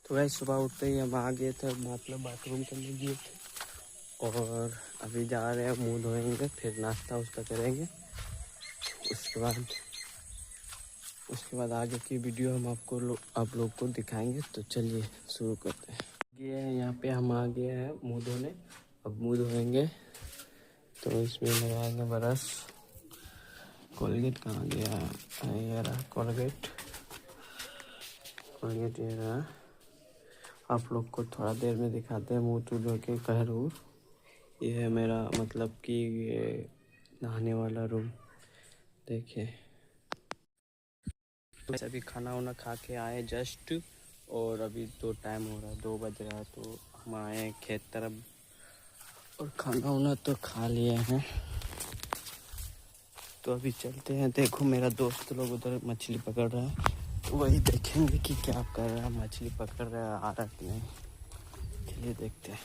तो वह सुबह उठते ही हम आ गए थे, मतलब बाथरूम करने गए थे और अभी जा रहे हैं, मुंह धोएंगे, फिर नाश्ता उसका करेंगे। उसके बाद आगे की वीडियो हम आप लोग को दिखाएंगे। तो चलिए शुरू करते हैं। ये यहाँ पे हम आ गए हैं मुंह धोने, अब मुंह धोएंगे। तो इसमें लगाएंगे ब्रश। कोलगेट कहाँ गया? ये रहा कोलगेट ये रहा। आप लोग को थोड़ा देर में दिखाते हैं मुँह तो धो के कहरूर। ये है मेरा मतलब कि ये नहाने वाला रूम, देखिए। अभी खाना वाना खा के आए जस्ट, और अभी तो टाइम हो रहा है, 2 बज रहा है। तो हम आए हैं खेत तरफ और खाना वाना तो खा लिए हैं। तो अभी चलते हैं। देखो मेरा दोस्त लोग उधर मछली पकड़ रहा है, तो वही देखेंगे कि क्या कर रहा है, मछली पकड़ रहा है, आ रहा कि नहीं। चलिए देखते हैं।